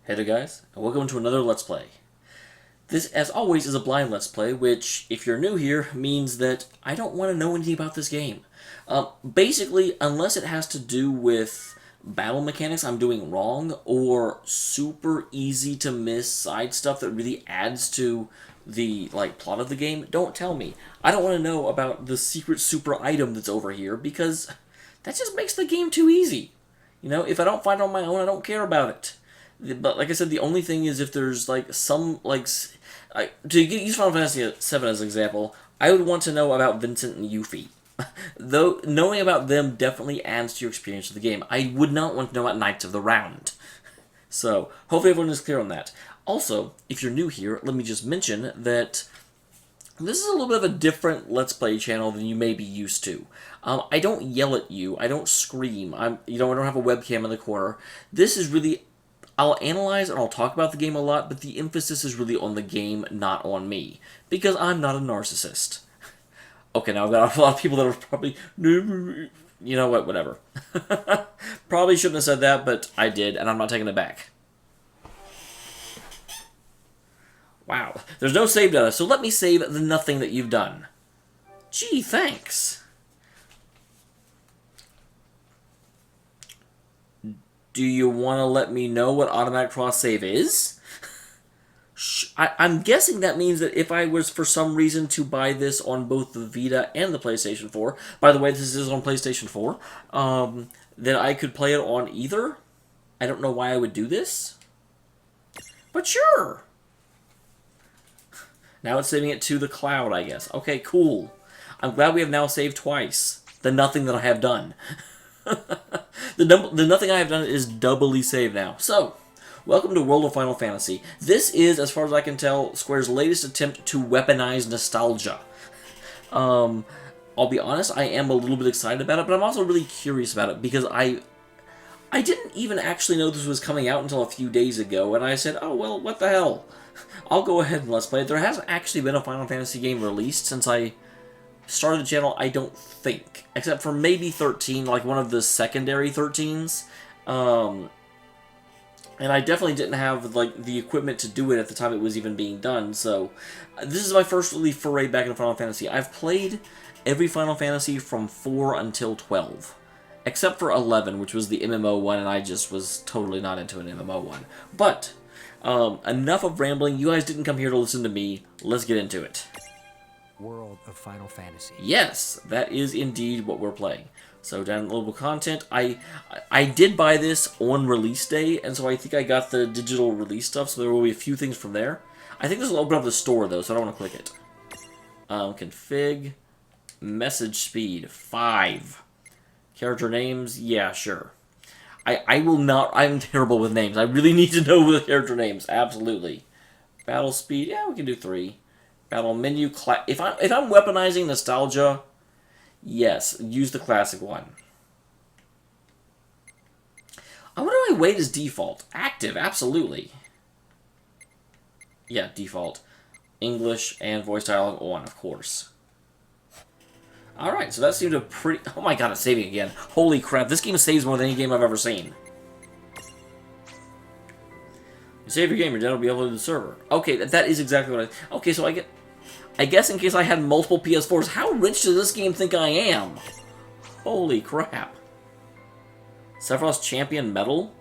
Hey there guys, and welcome to another Let's Play. This, as always, is a blind Let's Play, which, if you're new here, means that I don't want to know anything about this game. Basically, unless it has to do with battle mechanics I'm doing wrong, or super easy to miss side stuff that really adds to the, plot of the game, don't tell me. I don't want to know about the secret super item that's over here, because that just makes the game too easy. You know, if I don't find it on my own, I don't care about it. But like I said, the only thing is if there's to use Final Fantasy VII as an example, I would want to know about Vincent and Yuffie. Though knowing about them definitely adds to your experience of the game. I would not want to know about Knights of the Round. So hopefully everyone is clear on that. Also, if you're new here, let me just mention that this is a little bit of a different Let's Play channel than you may be used to. I don't yell at you. I don't scream. I don't have a webcam in the corner. This is really, I'll analyze and I'll talk about the game a lot, but the emphasis is really on the game, not on me. Because I'm not a narcissist. Okay, now I've got a lot of people that are probably, you know what, whatever. Probably shouldn't have said that, but I did, and I'm not taking it back. Wow, there's no save data, so let me save the nothing that you've done. Gee, thanks. Do you want to let me know what automatic cross-save is? I'm guessing that means that if I was for some reason to buy this on both the Vita and the PlayStation 4, by the way, this is on PlayStation 4, then I could play it on either. I don't know why I would do this, but sure. Now it's saving it to the cloud, I guess. Okay, cool. I'm glad we have now saved twice. The nothing that I have done. The nothing I have done is doubly saved now. So, welcome to World of Final Fantasy. This is, as far as I can tell, Square's latest attempt to weaponize nostalgia. I'll be honest, I am a little bit excited about it, but I'm also really curious about it, because I didn't even actually know this was coming out until a few days ago, and I said, oh, well, what the hell? I'll go ahead and let's play it. There hasn't actually been a Final Fantasy game released since I started the channel, I don't think. Except for maybe 13, like one of the secondary 13s. And I definitely didn't have the equipment to do it at the time it was even being done, so this is my first really foray back into Final Fantasy. I've played every Final Fantasy from 4 until 12. Except for 11, which was the MMO one, and I just was totally not into an MMO one. But enough of rambling. You guys didn't come here to listen to me. Let's get into it. World of Final Fantasy. Yes, that is indeed what we're playing. So downloadable content. I did buy this on release day, and so I think I got the digital release stuff, so there will be a few things from there. I think this will open up the store, though, so I don't want to click it. Config. Message speed. 5. Character names. Yeah, sure. I will not... I'm terrible with names. I really need to know the character names. Absolutely. Battle speed. Yeah, we can do 3. Battle menu, if I'm weaponizing nostalgia, yes, use the classic one. I wonder why weight is default. Active, absolutely. Yeah, default. English and voice dialogue on, of course. Alright, so that seemed a pretty... Oh my god, it's saving again. Holy crap, this game saves more than any game I've ever seen. You save your game, your data will be uploaded to the server. Okay, that is exactly what I... Okay, so I guess in case I had multiple PS4s, how rich does this game think I am? Holy crap. Sephiroth's Champion Medal?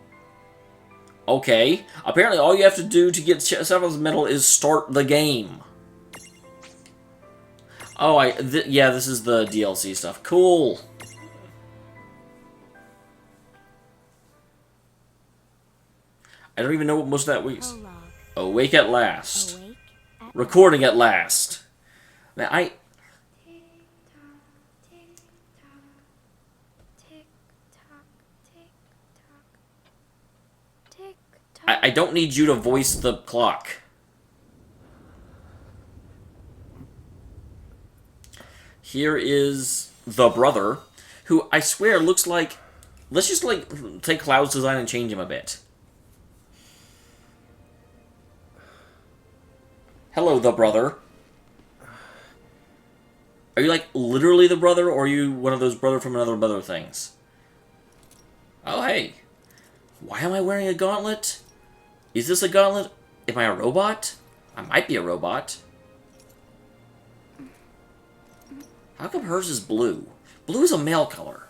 Okay. Apparently all you have to do to get Sephiroth's Medal is start the game. Oh, yeah, this is the DLC stuff. Cool. I don't even know what most of that was. Awake at last. Recording at last. Now, I don't need you to voice the clock. Here is the brother, who I swear looks like... Let's just, take Cloud's design and change him a bit. Hello, the brother. Are you, literally the brother, or are you one of those brother from another mother things? Oh, hey. Why am I wearing a gauntlet? Is this a gauntlet? Am I a robot? I might be a robot. How come hers is blue? Blue is a male color.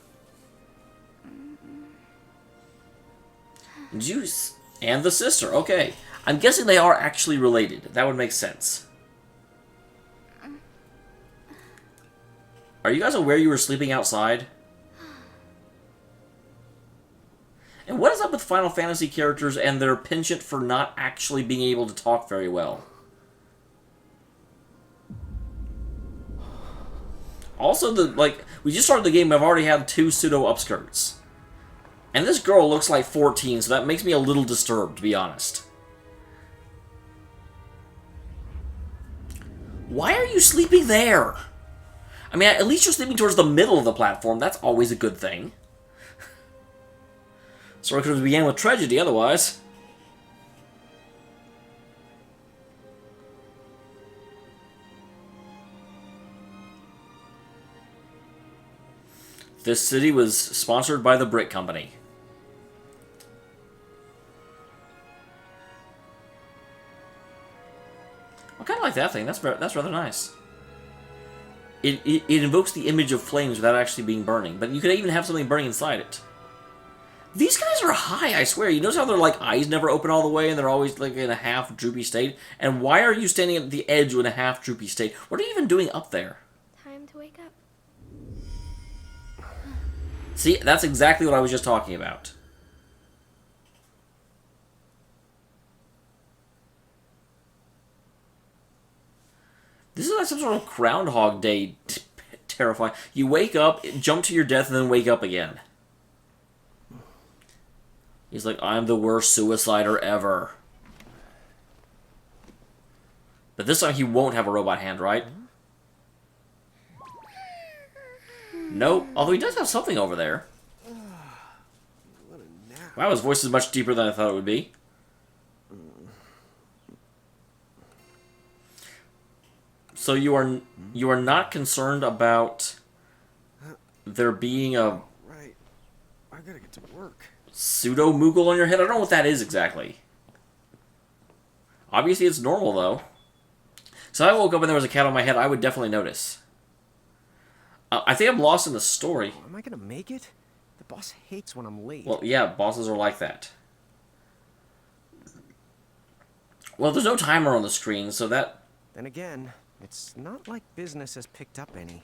Juice. And the sister. Okay. I'm guessing they are actually related. That would make sense. Are you guys aware you were sleeping outside? And what is up with Final Fantasy characters and their penchant for not actually being able to talk very well? Also, we just started the game, I've already had 2 pseudo upskirts. And this girl looks like 14, so that makes me a little disturbed, to be honest. Why are you sleeping there? I mean, at least you're sleeping towards the middle of the platform. That's always a good thing. Story could have began with tragedy otherwise. This city was sponsored by the Brick Company. I kind of like that thing. That's rather nice. It invokes the image of flames without actually being burning, but you could even have something burning inside it. These guys are high, I swear. You notice how their eyes never open all the way and they're always in a half droopy state? And why are you standing at the edge in a half droopy state? What are you even doing up there? Time to wake up. See, that's exactly what I was just talking about. This is like some sort of Groundhog Day terrifying. You wake up, jump to your death, and then wake up again. He's like, I'm the worst suicider ever. But this time he won't have a robot hand, right? Nope. Although he does have something over there. Wow, his voice is much deeper than I thought it would be. So you are not concerned about there being a Right. I gotta get to work. pseudo Moogle on your head? I don't know what that is exactly. Obviously it's normal though. So if I woke up and there was a cat on my head, I would definitely notice. I think I'm lost in the story. Oh, am I gonna make it? The boss hates when I'm late. Well, yeah, bosses are like that. Well, there's no timer on the screen, so that... Then again, it's not like business has picked up any.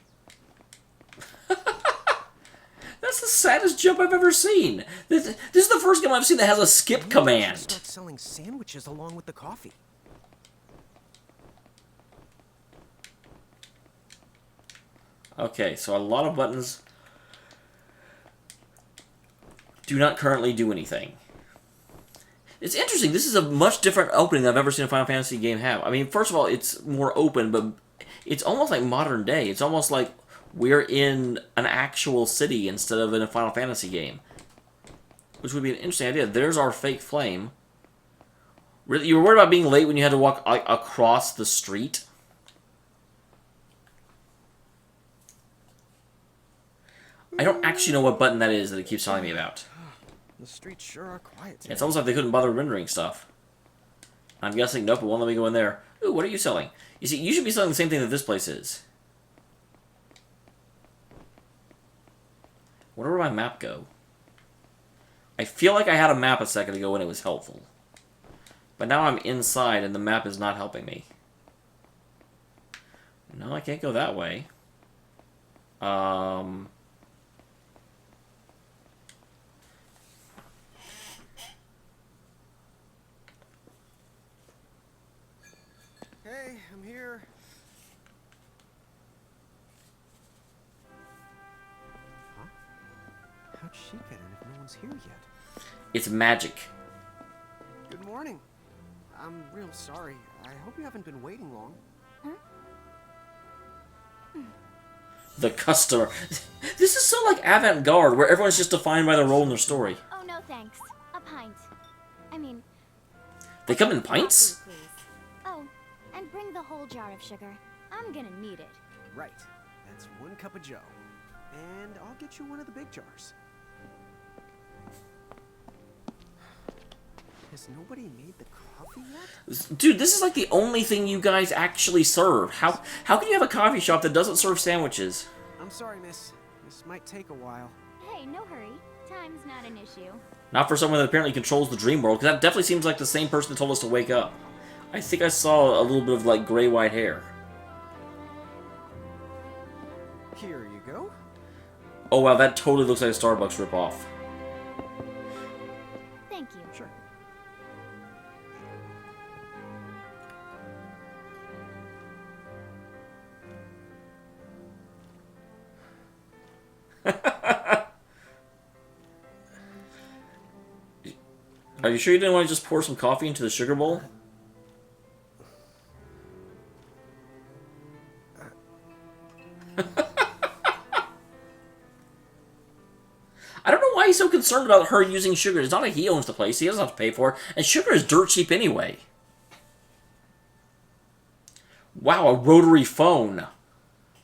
That's the saddest jump I've ever seen. This is the first game I've seen that has a skip Maybe I should command. start selling sandwiches along with the coffee. Okay, so a lot of buttons do not currently do anything. It's interesting. This is a much different opening than I've ever seen a Final Fantasy game have. I mean, first of all, it's more open, but it's almost like modern day. It's almost like we're in an actual city instead of in a Final Fantasy game. Which would be an interesting idea. There's our fake flame. Really, you were worried about being late when you had to walk across the street? I don't actually know what button that is that it keeps telling me about. The streets sure are quiet today. It's almost like they couldn't bother rendering stuff. I'm guessing, nope, it won't let me go in there. Ooh, what are you selling? You see, you should be selling the same thing that this place is. Where did my map go? I feel like I had a map a second ago and it was helpful. But now I'm inside and the map is not helping me. No, I can't go that way. Hey, I'm here. Huh? How'd she get in if no one's here yet? It's magic. Good morning. I'm real sorry. I hope you haven't been waiting long. The customer. This is so like avant-garde, where everyone's just defined by their role in their story. Oh, no thanks. A pint. I mean... They come in pints? coffee, please. Oh, and bring the whole jar of sugar. I'm gonna need it. Right. That's 1 cup of Joe. And I'll get you one of the big jars. Has nobody made the coffee yet? Dude, this is like the only thing you guys actually serve. How can you have a coffee shop that doesn't serve sandwiches? I'm sorry, miss. This might take a while. Hey, no hurry. Time's not an issue. Not for someone that apparently controls the dream world, because that definitely seems like the same person that told us to wake up. I think I saw a little bit of, like, gray-white hair. Here you go. Oh, wow, that totally looks like a Starbucks ripoff. Thank you. Sure. Are you sure you didn't want to just pour some coffee into the sugar bowl? I don't know why he's so concerned about her using sugar. It's not like he owns the place. He doesn't have to pay for it. And sugar is dirt cheap anyway. Wow, a rotary phone.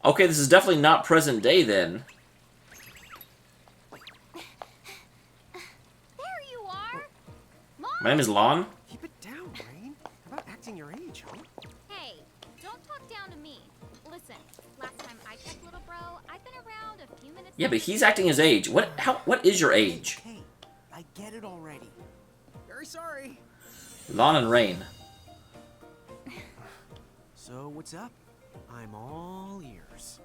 Okay, this is definitely not present day then. There you are! Mom! My name is Lon. Keep it down, Rain. How about acting your age, huh? Hey, don't talk down to me. Listen, last time I checked, little bro, I've been around a few minutes. Yeah, but he's acting his age. What is your age? Hey, I get it already. Very sorry. Lon and Rain. So, what's up? I'm all ears.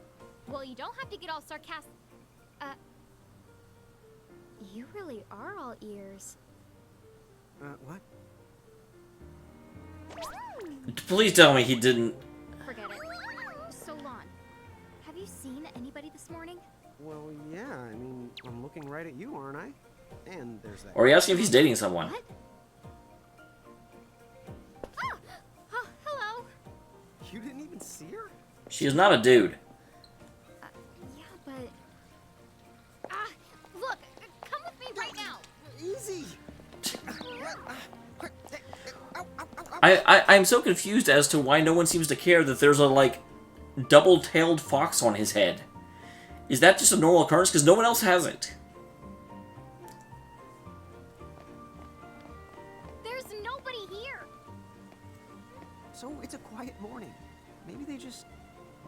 Well, you don't have to get all sarcastic. You really are all ears. What? Please tell me he didn't. Forget it. So, Lon, have you seen anybody this morning? Well, yeah, I mean, I'm looking right at you, aren't I? And there's that. Or are you asking if he's dating someone? What? Ah! Oh, hello. You didn't even see her? She is not a dude. Yeah, but... look, come with me right now. Easy. I'm so confused as to why no one seems to care that there's a, like, double-tailed fox on his head. Is that just a normal occurrence? Because no one else has it. There's nobody here. So, it's a quiet morning. Maybe they just...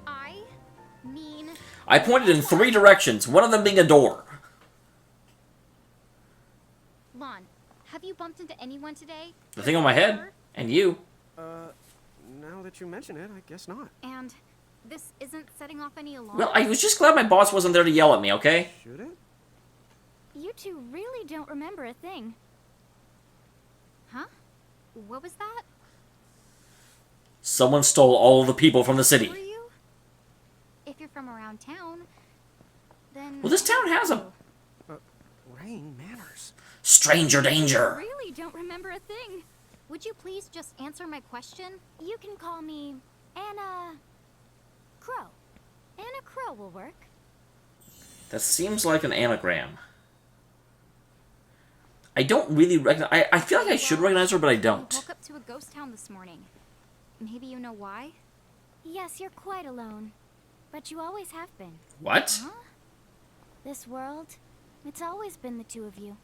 I mean... I pointed in 3 directions, one of them being a door. Lon, have you bumped into anyone today? The thing on my head? And you. Now that you mention it, I guess not. And this isn't setting off any alarm? Well, I was just glad my boss wasn't there to yell at me, okay? Should it? You two really don't remember a thing. Huh? What was that? Someone stole all of the people from the Were city. you? If you're from around town, then... Well, this town has a Rain, manners. stranger I danger. really don't remember a thing. Would you please just answer my question? You can call me Anna Crow. Anna Crow will work. That seems like an anagram. I don't really recognize... I feel like I should recognize her, but I I don't. woke up to a ghost town this morning. Maybe you know why? Yes, you're quite alone. But you always have been. What? Huh? This world, it's always been the two of you.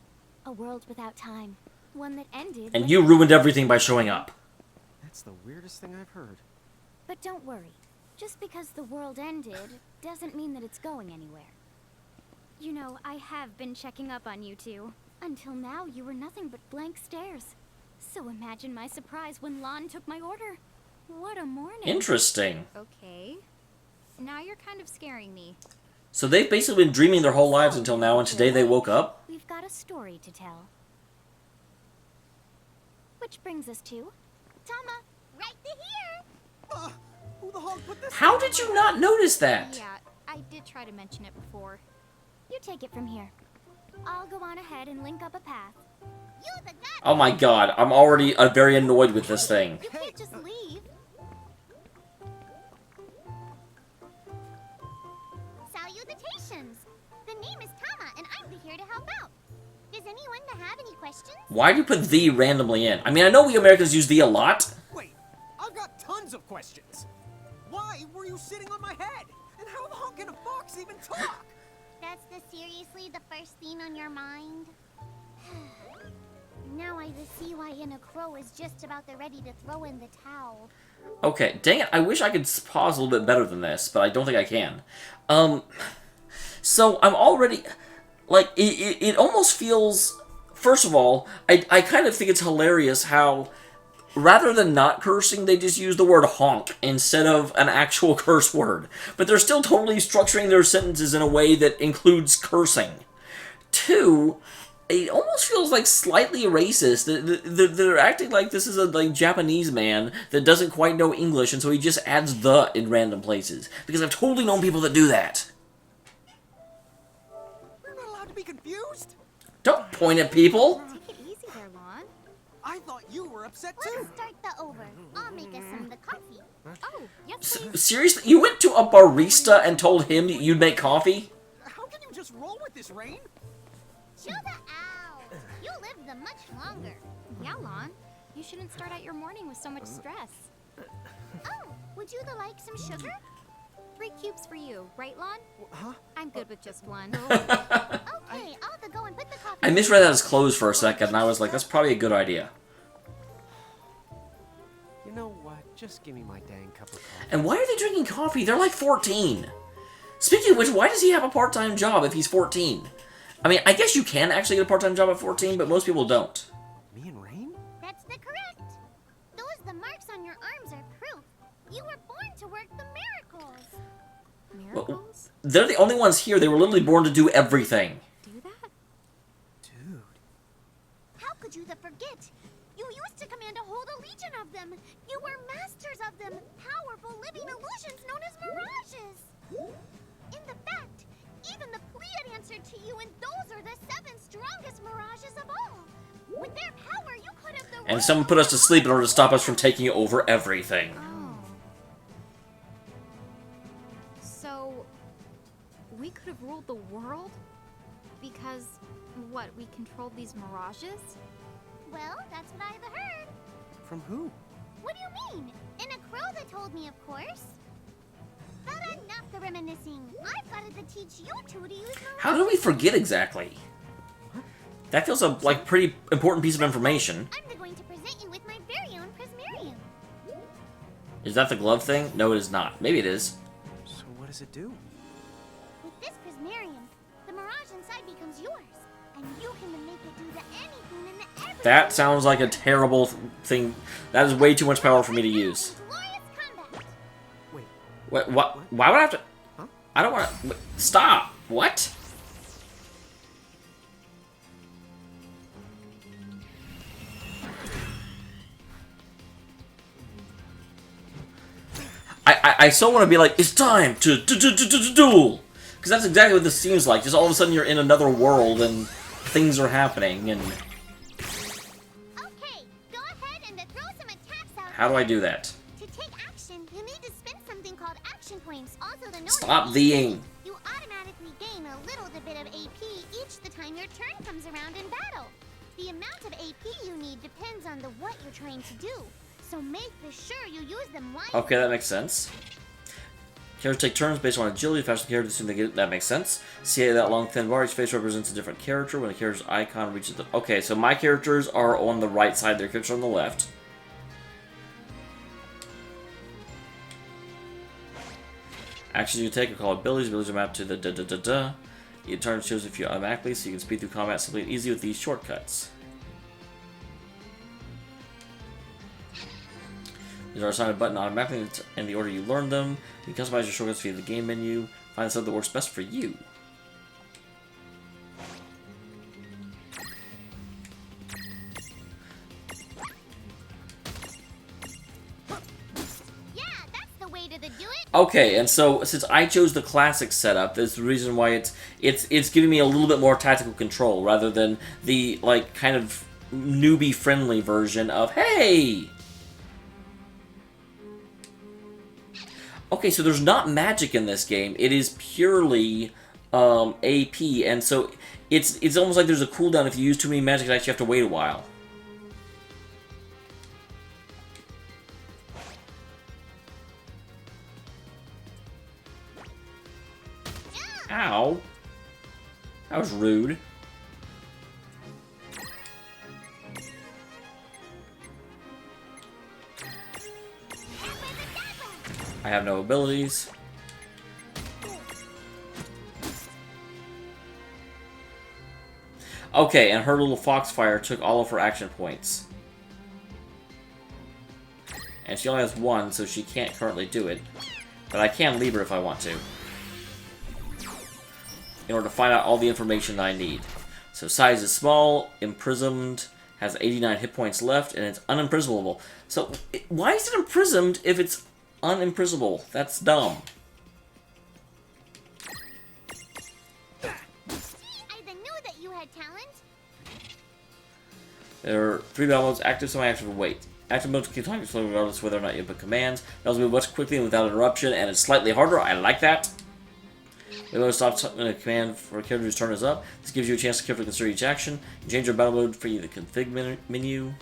A world without time. One that ended. And when you ruined everything by showing up. That's the weirdest thing I've heard. But don't worry. Just because the world ended doesn't mean that it's going anywhere. You know, I have been checking up on you two. Until now, you were nothing but blank stares. So imagine my surprise when Lon took my order. What a morning. Interesting. Okay. Now you're kind of scaring me. So they've basically been dreaming their whole lives until now, and today they woke up? We've got a story to tell. Which brings us to... Tama, right to here! Who the hell put this? How did you not notice that? Yeah, I did try to mention it before. You take it from here. I'll go on ahead and link up a path. You the nut! Oh my god, I'm already very annoyed with this thing. You can't just leave. Salutations! The name is Tama, and I'm here to help out. Does anyone have any questions? Why do you put the randomly in? I mean, I know we Americans use the a lot. Wait, I've got tons of questions. Why were you sitting on my head? And how long can a fox even talk? That's seriously the first thing on your mind? Now I just see why Inna Crow is just about ready to throw in the towel. Okay, dang it, I wish I could pause a little bit better than this, but I don't think I can. So I'm already... Like, it almost feels... First of all, I kind of think it's hilarious how, rather than not cursing, they just use the word honk instead of an actual curse word. But they're still totally structuring their sentences in a way that includes cursing. Two, it almost feels like slightly racist. They're acting like this is a Japanese man that doesn't quite know English, and so he just adds the in random places. Because I've totally known people that do that. We're not allowed to be confused. Don't point at people. Take it easy there, Lon. I thought you were upset too. Let's start the over. I'll make us some of the coffee. Oh, yes, please. Seriously? You went to a barista and told him that you'd make coffee? How can you just roll with this, Rain? Chill the out. You live the much longer. Yeah, Lon. You shouldn't start out your morning with so much stress. Oh, would you like some sugar? 3 cubes for you, right, Lon? Huh? I'm good with just 1. Okay, I'll go and put the coffee. I misread that as clothes for a second, and I was like, that's probably a good idea. You know what? Just give me my dang cup of coffee. And why are they drinking coffee? They're like 14. Speaking of which, why does he have a part-time job if he's 14? I mean, I guess you can actually get a part-time job at 14, but most people don't. Me and Rain? That's the correct. The marks on your arms are proof. You were born to work the miracles. Miracles? They're the only ones here. They were literally born to do everything. Do that? Dude. How could you forget? You used to command a whole legion of them. You were masters of them. Powerful living illusions known as mirages. In the fact, even the Pleiad answered to you, and those are the 7 strongest mirages of all. With their power, you could have the... And someone put us to sleep in order to stop us from taking over everything. Oh. So, we could have ruled the world? Because, what, we controlled these mirages? Well, that's what I've heard. From who? What do you mean? In a crow that told me, of course. But enough the reminiscing. I've got to teach you two to use mirages. How do we forget exactly? That feels like pretty important piece of information. I'm going to present you with my very own Prismarium. Is that the glove thing? No, it is not. Maybe it is. So what does it do? With this Prismarium, the mirage inside becomes yours. And you can make it do the anything and the everything. That sounds like a terrible thing. That is way too much power for me to use. Glorious combat. Wait. What? Why would I have to... Huh? I don't want to... Stop! What? I so want to be like, it's time to duel! Because that's exactly what this seems like. Just all of a sudden you're in another world and things are happening and... Okay, go ahead and throw some attacks out. How do I do that? To take action, you need to spend something called action points, also known Stop as theing. You automatically gain a little bit of AP each the time your turn comes around in battle. The amount of AP you need depends on what you're trying to do, so make sure you use them wisely. Okay, that makes sense. Characters take turns based on agility. Faster the character, the sooner they get it. That makes sense. See that long thin bar? Each face represents a different character. When the character's icon reaches the... Okay, so my characters are on the right side. Their characters are on the left. Actions you take are called abilities. Abilities are mapped to the da-da-da-da. Each turn shows if you automatically, so you can speed through combat simply and easy with these shortcuts. These are assigned a button automatically in the order you learn them. You can customize your shortcuts via the game menu. Find something that works best for you. Yeah, that's the way to do it. Okay, and so since I chose the classic setup, that's the reason why it's giving me a little bit more tactical control rather than the like kind of newbie friendly version of hey. Okay, so there's not magic in this game. It is purely AP, and so it's almost like there's a cooldown if you use too many magic. You actually have to wait a while. Ow. That was rude. I have no abilities. Okay, and her little foxfire took all of her action points. And she only has one, so she can't currently do it. But I can leave her if I want to. In order to find out all the information I need. So size is small, imprisoned, has 89 hit points left, and it's unimprisonable. So, why is it imprisoned if it's unimprisonable? That's dumb. I knew that you had talent. There are 3 battle modes: active, semi-active, and wait. Active modes keep time to flow regardless of whether or not you input commands. It also moves much quickly and without interruption, and it's slightly harder. I like that. We want to stop when a command for a character's turn is up. This gives you a chance to carefully consider each action. You change your battle mode for the config menu.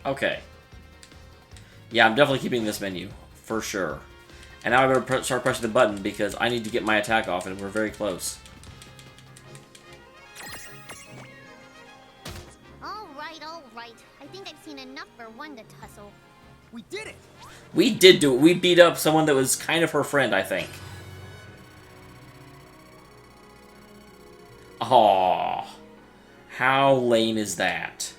Okay. Yeah, I'm definitely keeping this menu. For sure. And now I better start pressing the button because I need to get my attack off and we're very close. All right. I think I've seen enough for one to tussle. We did it! We did do it. We beat up someone that was kind of her friend, I think. Aww. How lame is that?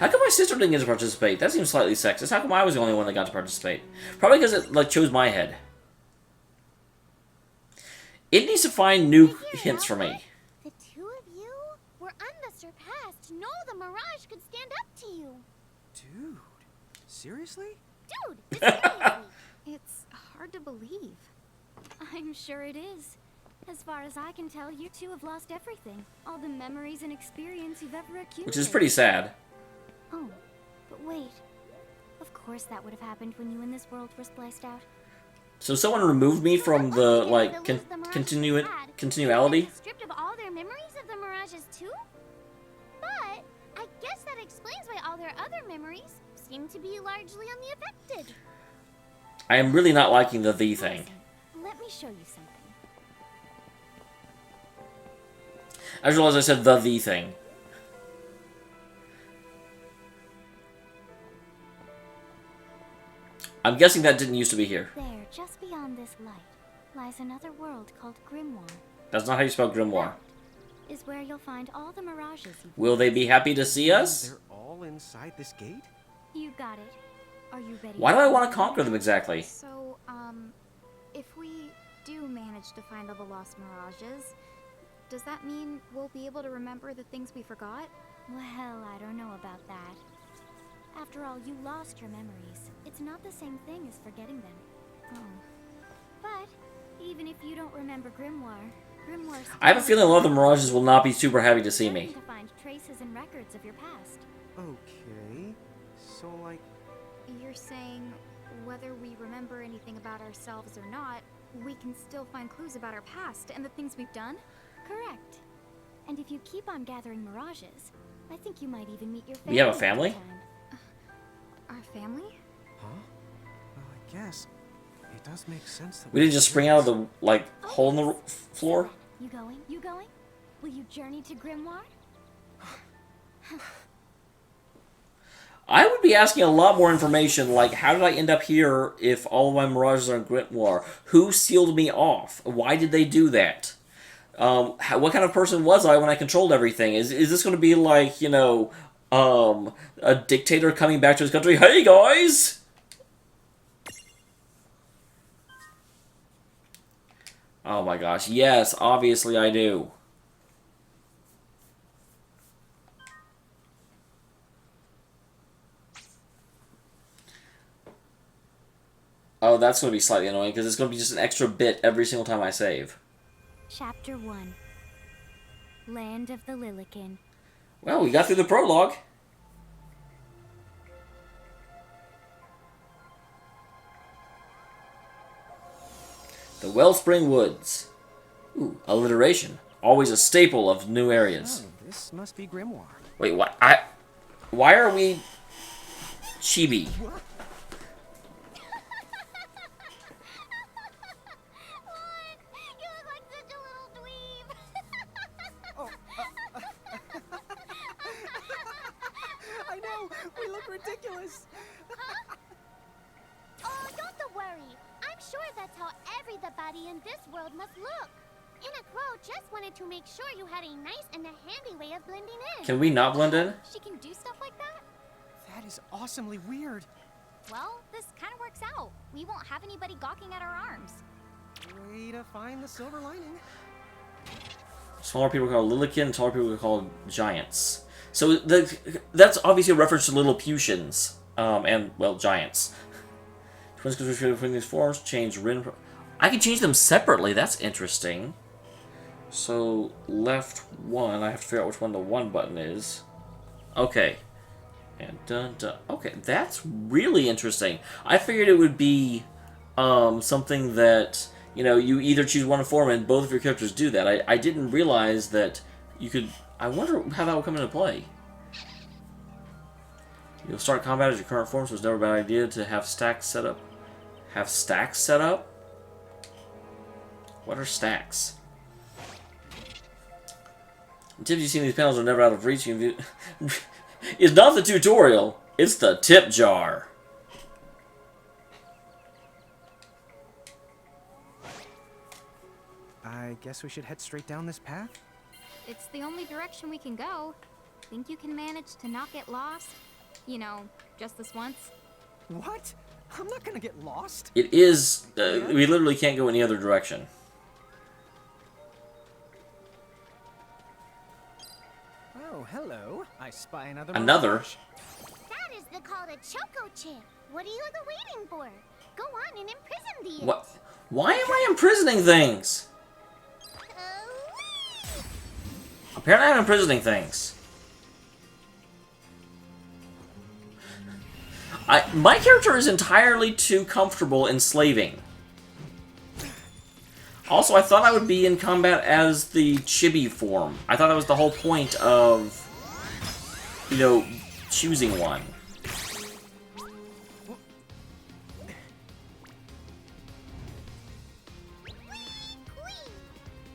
How come my sister didn't get to participate? That seems slightly sexist. How come I was the only one that got to participate? Probably because it, like, chose my head. It needs to find new hints for me. The two of you were unsurpassed. No, the Mirage could stand up to you. Dude, seriously? Dude, seriously. It's hard to believe. I'm sure it is. As far as I can tell, you two have lost everything. All the memories and experience you've ever accumulated. Which is pretty sad. Oh, but wait. Of course that would have happened when you and this world were spliced out. So someone removed me from the, like, continuality? Stripped of all their memories of the Mirages too? But I guess that explains why all their other memories seem to be largely unaffected. I am really not liking the thing. Listen, let me show you something. I just realized I said the thing. I'm guessing that didn't used to be here. There, just beyond this light, lies another world called Grymoire. That's not how you spell Grimoire. That is where you'll find all the Mirages. Will they be happy to see us? They're all inside this gate? You got it. Are you ready? Why do I want to conquer them exactly? So, if we do manage to find all the lost Mirages, does that mean we'll be able to remember the things we forgot? Well, I don't know about that. After all, you lost your memories. It's not the same thing as forgetting them. Oh. But even if you don't remember Grymoire, I have a feeling a lot of the Mirages will not be super happy to see me. To find traces and records of your past. Okay. So, like... You're saying whether we remember anything about ourselves or not, we can still find clues about our past and the things we've done? Correct. And if you keep on gathering Mirages, I think you might even meet your family. We have a family? Our family? Huh? Well, I guess it does make sense that We didn't just spring out of the, like, hole in the floor? You going? You going? Will you journey to Grymoire? I would be asking a lot more information, like, how did I end up here if all of my Mirages are in Grymoire? Who sealed me off? Why did they do that? What kind of person was I when I controlled everything? Is this going to be like, you know, a dictator coming back to his country? Hey, guys! Oh my gosh, yes, obviously I do. Oh, that's going to be slightly annoying, because it's going to be just an extra bit every single time I save. Chapter 1. Land of the Lilikin. Well, we got through the prologue. The Wellspring Woods. Ooh, alliteration. Always a staple of new areas. Oh, this must be Grymoire. Wait, what? Why are we... chibi? What? You look like such a little dweeb. the body in this world must look. Anna Crow just wanted to make sure you had a nice and a handy way of blending in. Can we not blend in? She can do stuff like that? That is awesomely weird. Well, this kind of works out. We won't have anybody gawking at our arms. Way to find the silver lining. Smaller people are called Lillikin, taller people are called giants. So that's obviously a reference to Lilliputians, and, well, giants. Twins can switch between these forms, change Rin. I can change them separately, that's interesting. So, left 1, I have to figure out which one the 1 button is. Okay. And dun dun. Okay, that's really interesting. I figured it would be something that, you know, you either choose one form and both of your characters do that. I didn't realize that you could... I wonder how that would come into play. You'll start combat as your current form, so it's never a bad idea to have stacks set up. Have stacks set up? What are stacks? The tips you see in these panels are never out of reach. You can view... It's not the tutorial, it's the tip jar. I guess we should head straight down this path? It's the only direction we can go. Think you can manage to not get lost? You know, just this once? What? I'm not gonna get lost. It is... we literally can't go any other direction. Oh, hello. I spy another. Another? Mirage. That is called a choco chip. What are you waiting for? Go on and imprison these. What? Why am I imprisoning things? Apparently I'm imprisoning things. My character is entirely too comfortable enslaving. Also, I thought I would be in combat as the chibi form. I thought that was the whole point of, you know, choosing one.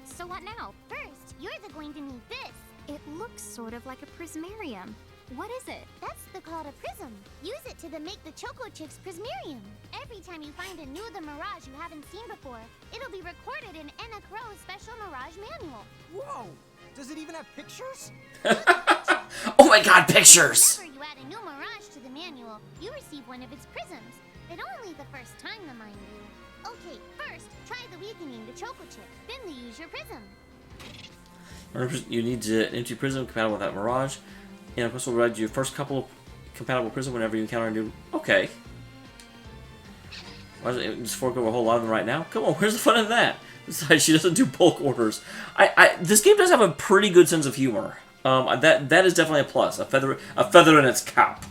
So what now? First, you're going to need this. It looks sort of like a prismarium. What is it? That's called a prism. Use it to make the Choco Chips Prismarium. Every time you find a new Mirage you haven't seen before, it'll be recorded in Anna Crow's special Mirage manual. Whoa! Does it even have pictures? Oh my god, pictures! Whenever you add a new Mirage to the manual, you receive one of its prisms. But only the first time, mind you. Okay, first, try the weakening the Choco Chip. Then use your prism. You need to empty prism compatible with that Mirage. And of course, we'll provide you your first couple of compatible prism whenever you encounter a new... Okay. Why does it just fork over a whole lot of them right now? Come on, where's the fun in that? Besides, she doesn't do bulk orders. This game does have a pretty good sense of humor. That is definitely a plus. A feather in its cap.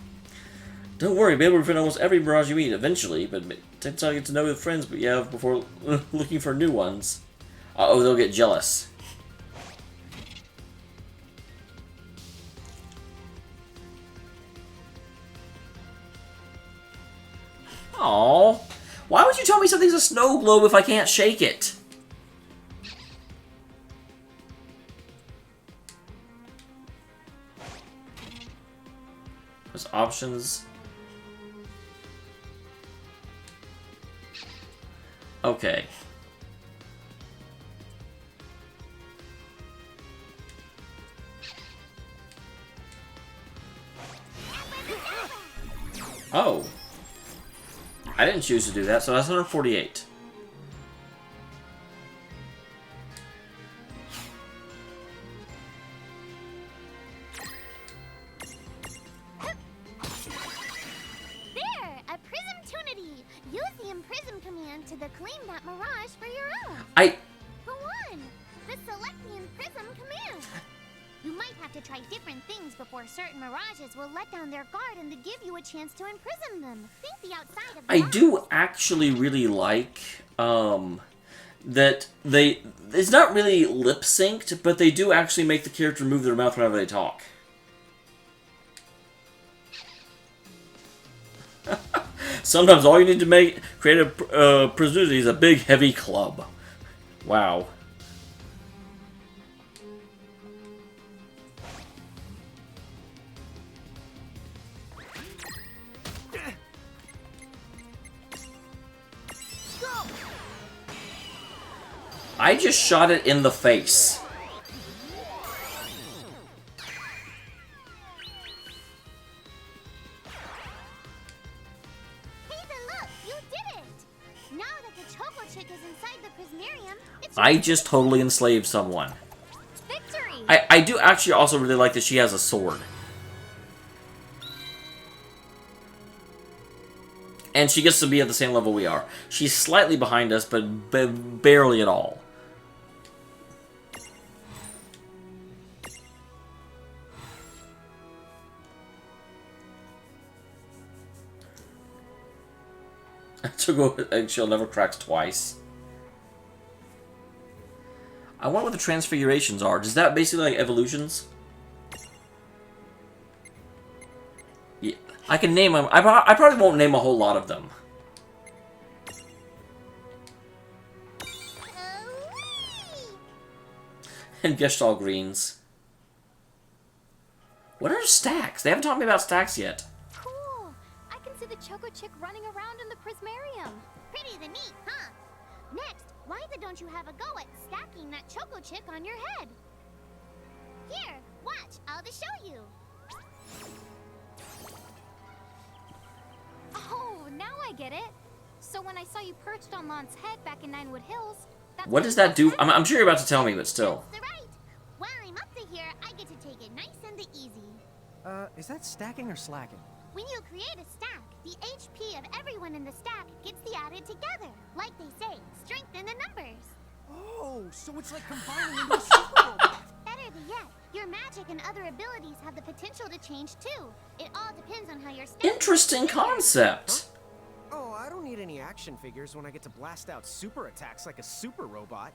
Don't worry, be able to defend almost every Mirage you meet eventually, but it takes time to get to know the friends but you have before looking for new ones. Uh-oh, they'll get jealous. Aww. Why would you tell me something's a snow globe if I can't shake it? There's options. Okay. Oh. I didn't choose to do that, so that's 148. There! A Prism-tunity! Use the Imprism command to claim that Mirage for your own. For one, the Select the Imprism command. You might have to try different things before certain Mirages will let down their guard and to give you a chance to imprison them. Think the outside of the I box. do actually really like that it's not really lip synced, but they do actually make the character move their mouth whenever they talk. Sometimes all you need to create a prisonity is a big heavy club. Wow. I just shot it in the face. I just totally enslaved someone. Victory! I do actually also really like that she has a sword. And she gets to be at the same level we are. She's slightly behind us, but barely at all. She'll never cracks twice. I wonder what the transfigurations are. Is that basically like evolutions? Yeah, I can name them. I probably won't name a whole lot of them. And Gestalt greens. What are stacks? They haven't taught me about stacks yet. Cool! I can see the Choco Chick running around in the Prismarium. Pretty the neat, huh? Next, why don't you have a go at stacking that Choco Chick on your head? Here, watch, I'll just show you. Oh, now I get it. So when I saw you perched on Lon's head back in Ninewood Hills, that's What does that do? I'm sure you're about to tell me, but still. That's right. While I'm up to here, I get to take it nice and easy. Is that stacking or slacking? When you create a stack, the HP of everyone in the stack gets the added together. Like they say, strength in the numbers. Oh, so it's like combining into a super robot. Better yet, your magic and other abilities have the potential to change too. It all depends on how your stack. Interesting concept. Oh, I don't need any action figures when I get to blast out super attacks like a super robot.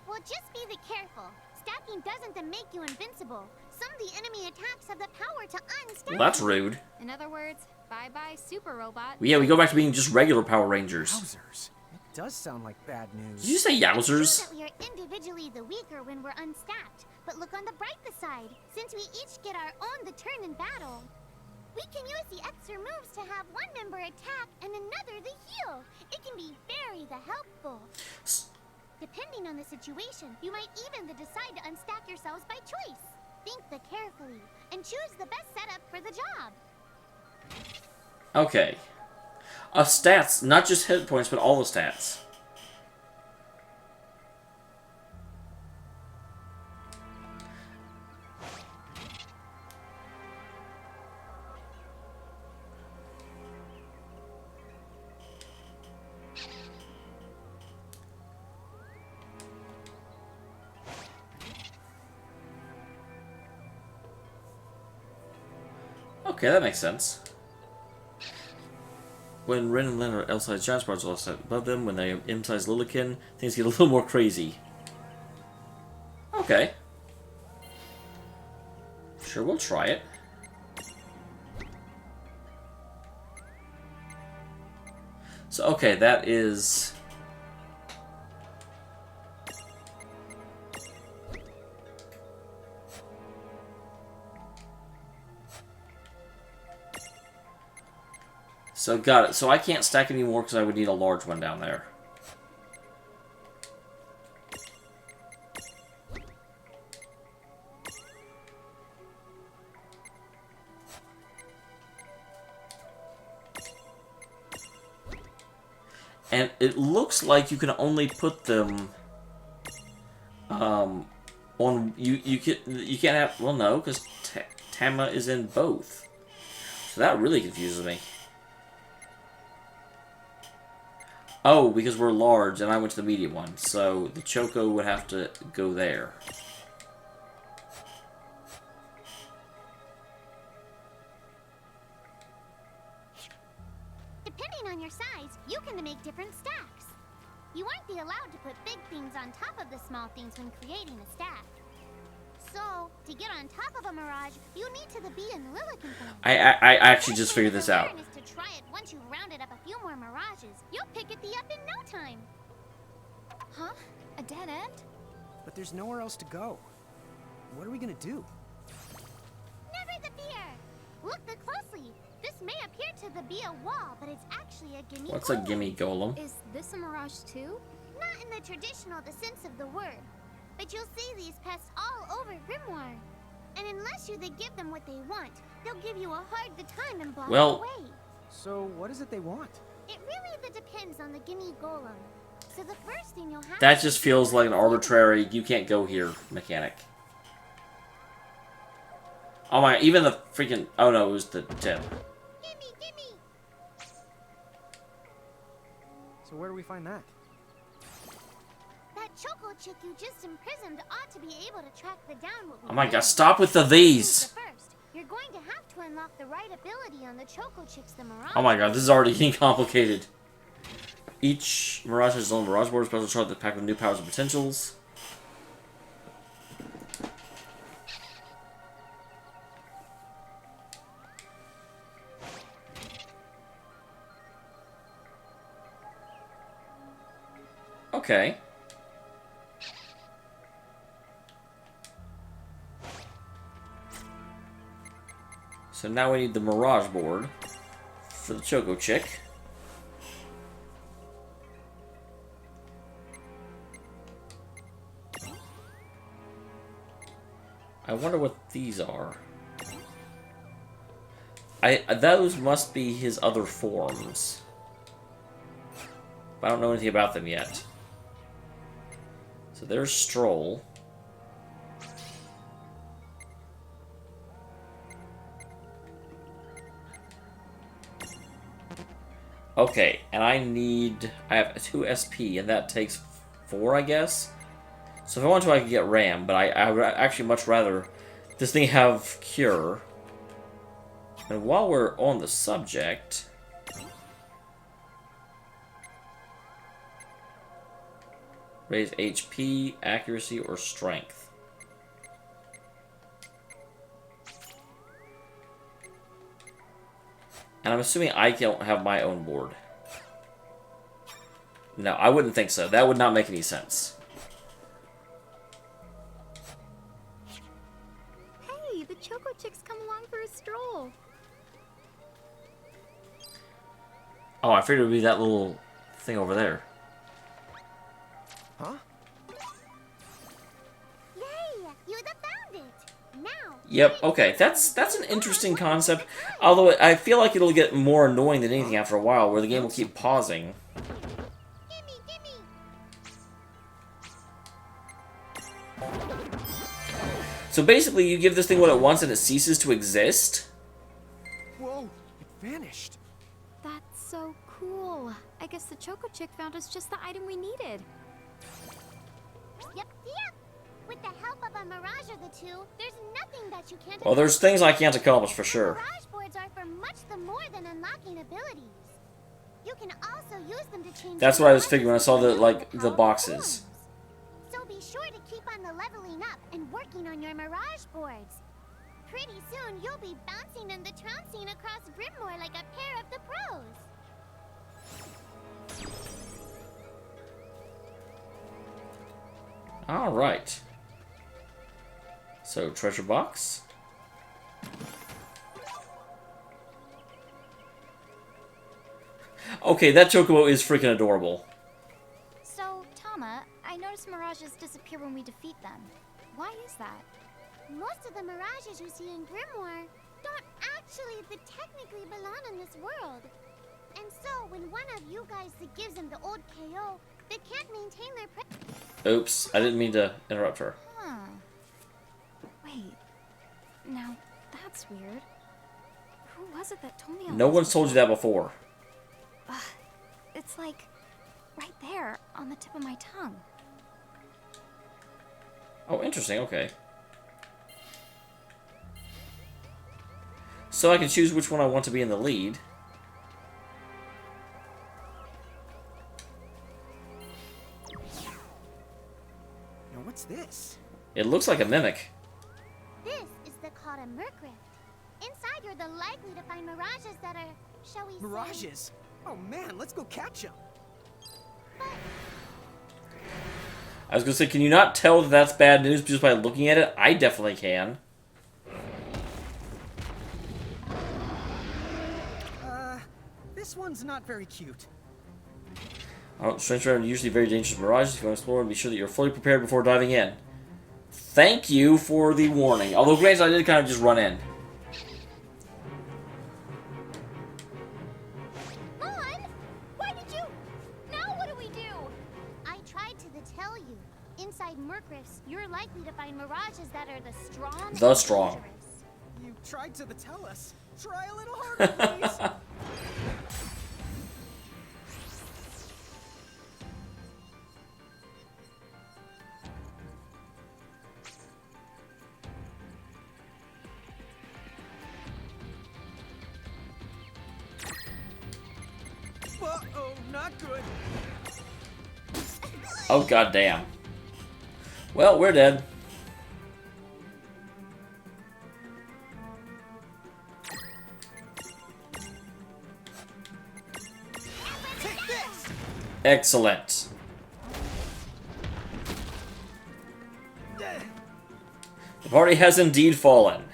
Well, just be careful. Stacking doesn't make you invincible. Some of the enemy attacks have the power to unstack. Well, that's rude. In other words, bye-bye Super Robot. Yeah, we go back to being just regular Power Rangers. Wowzers. It does sound like bad news. Did you say yowzers? That we are individually the weaker when we're unstacked. But look on the brighter side. Since we each get our own the turn in battle, we can use the extra moves to have one member attack and another the heal. It can be very helpful. Depending on the situation, you might even decide to unstack yourselves by choice. Think carefully and choose the best setup for the job. Okay. Stats, not just hit points, but all the stats. Okay, that makes sense. When Ren and Len are L-sized giant sparks are above them, when they are M-sized Lilikin, things get a little more crazy. Okay. Sure, we'll try it. So, okay, that is... So, got it. So I can't stack anymore because I would need a large one down there. And it looks like you can only put them on you can't have, well, no, because Tama is in both. So that really confuses me. Oh, because we're large, and I went to the medium one, so the Choco would have to go there. Depending on your size, you can make different stacks. You aren't allowed to put big things on top of the small things when creating a stack. So, to get on top of a Mirage, you need to be in Lilikin form. I actually just figured this out. To try it once you've rounded up a few more Mirages, you'll pick it up in no time. Huh? A dead end? But there's nowhere else to go. What are we gonna do? Never the fear! Look closely. This may appear to be a wall, but it's actually a gimme What's a golem. gimme golem? Is this a Mirage too? Not Not in the traditional sense of the word, but you'll see these pests all over Grymoire. And unless they give them what they want, they'll give you a hard time and block the way. So what is it they want? It really depends on the guinea golem. So the first thing you'll have That just feels like an arbitrary, you can't go here mechanic. Oh my, even the freaking, oh no, it was the tip. Gimme, gimme! So where do we find that? That choco chick you just imprisoned ought to be able to track down what we Oh my god, need. stop with the these! First, you're going to have to unlock the right ability on the choco chicks, the Mirage. Oh my god, this is already getting complicated. Each Mirage has its own Mirage board, special chart that's packed with new powers and potentials. Okay. So now we need the Mirage board for the Choco Chick. I wonder what these are. Those must be his other forms. But I don't know anything about them yet. So there's Stroll. Okay, and I have 2 SP, and that takes 4, I guess? So if I want to, I could get Ram, but I would actually much rather this thing have Cure. And while we're on the subject... raise HP, accuracy, or strength. And I'm assuming I don't have my own board. No, I wouldn't think so. That would not make any sense. Hey, the Choco Chicks come along for a stroll. Oh, I figured it would be that little thing over there. Huh? Yay! You found it! Now... Yep, okay, that's an interesting concept. Although I feel like it'll get more annoying than anything after a while, where the game will keep pausing. Gimme, gimme! So basically, you give this thing what it wants and it ceases to exist? Whoa, it vanished. That's so cool. I guess the Choco Chick found us just the item we needed. Yep. With the help of a Mirage or the two, there's nothing that you can't... Well, there's things I can't accomplish for sure. Mirage boards are for much more than unlocking abilities. You can also use them to change... That's what I was figuring when I saw the boxes. So be sure to keep on the leveling up and working on your Mirage boards. Pretty soon, you'll be bouncing and the trouncing across Grymoire like a pair of the pros. Alright. So, treasure box. Okay, that Chocobo is freaking adorable. So, Tama, I noticed Mirages disappear when we defeat them. Why is that? Most of the Mirages you see in Grymoire don't actually technically belong in this world. And so, when one of you guys gives them the old KO, they can't maintain their Oops, I didn't mean to interrupt her. Huh. Wait. Now, that's weird. Who was it that told me all No this one's told you that before. It's like right there on the tip of my tongue. Oh, interesting, okay. So I can choose which one I want to be in the lead. Now what's this? It looks like a mimic. This is called a Merc Rift. Inside, you're likely to find Mirages that are, shall we say... Mirages? Oh man, let's go catch them. I was gonna say, can you not tell that that's bad news just by looking at it? I definitely can. This one's not very cute. Strange are usually very dangerous mirages. If you want to explore, be sure that you're fully prepared before diving in. Thank you for the warning. Although, granted, I did kind of just run in. Mom! Why did you... Now what do we do? I tried to tell you. Inside Murkrifts, you're likely to find mirages that are the strong The and strong. dangerous. You tried to tell us. Try a little harder, please. Uh-oh, not good. Oh, goddamn. Well, we're dead. Take this! Excellent. The party has indeed fallen.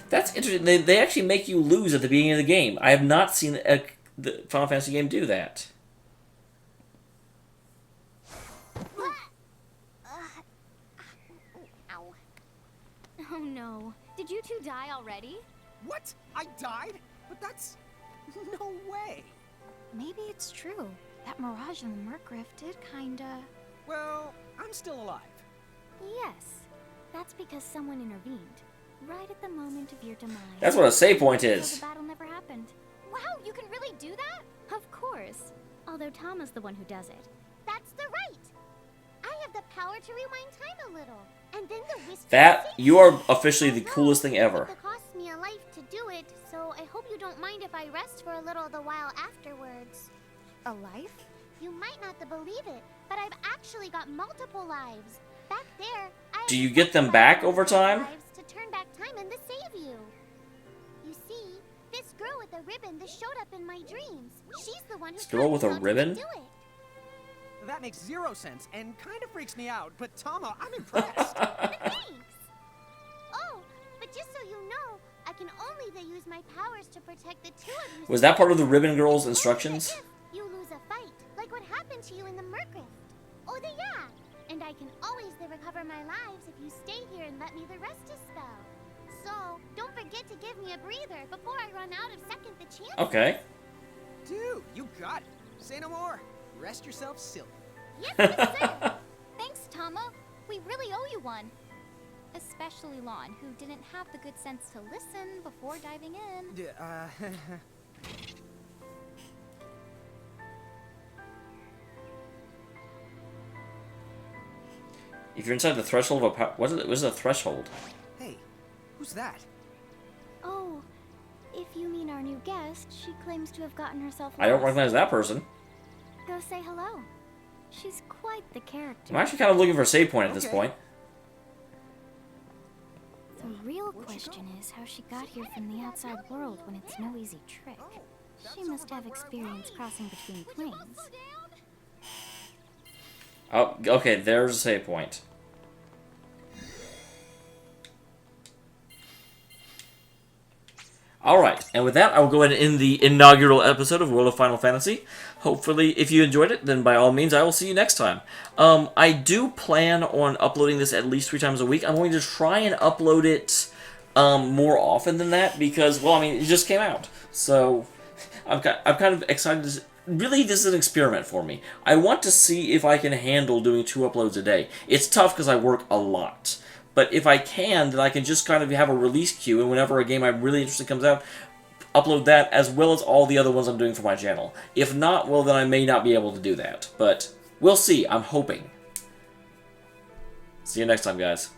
That's interesting. They actually make you lose at the beginning of the game. I have not seen the Final Fantasy game do that. Ow. Oh no. Did you two die already? What? I died? But that's... no way. Maybe it's true. That Mirage in the Murkriff did kinda... Well, I'm still alive. Yes. That's because someone intervened. Right at the moment of your demise. That's what a save point So is. the battle never happened. Wow, you can really do that? Of course. Although Tama's the one who does it. That's the right. I have the power to rewind time a little. And then the whisper... That, you are officially the coolest thing ever. It cost me a life to do it, so I hope you don't mind if I rest for a little the while afterwards. A life? You might not believe it, but I've actually got multiple lives. Back there, I Do you get them back over time? lives to turn back time and to save you. You see, this girl with a ribbon that showed up in my dreams. She's the one who This girl taught with me a how to ribbon? do it. That makes zero sense and kind of freaks me out, but Tama, I'm impressed. Thanks. Oh, but just so you know, I can only use my powers to protect the two of you. Was that part of the Ribbon Girl's instructions? If you lose a fight, like what happened to you in the Murkrift. Oh, yeah. And I can always recover my lives if you stay here and let me the rest a spell. So, don't forget to give me a breather before I run out of second the chance. Okay. Dude, you got it. Say no more. Rest yourself silly. Yes, yes, sir. Thanks, Tama. We really owe you one. Especially Lon, who didn't have the good sense to listen before diving in. If you're inside the threshold of a what is a threshold? Hey, who's that? Oh, if you mean our new guest, she claims to have gotten herself I don't lost. recognize that person. Go say hello. She's quite the character. I'm actually kind of looking for a save point at this Okay. point. The real question is how she got here from the outside world when it's no easy trick. She must have experience crossing between planes. Oh, okay, there's a save point. Alright, and with that, I will go ahead and end the inaugural episode of World of Final Fantasy. Hopefully, if you enjoyed it, then by all means, I will see you next time. I do plan on uploading this at least 3 times a week. I'm going to try and upload it more often than that, because, well, I mean, it just came out. So, I'm kind of excited to... Really, this is an experiment for me. I want to see if I can handle doing 2 uploads a day. It's tough because I work a lot. But if I can, then I can just kind of have a release queue, and whenever a game I'm really interested in comes out, upload that, as well as all the other ones I'm doing for my channel. If not, well, then I may not be able to do that. But we'll see. I'm hoping. See you next time, guys.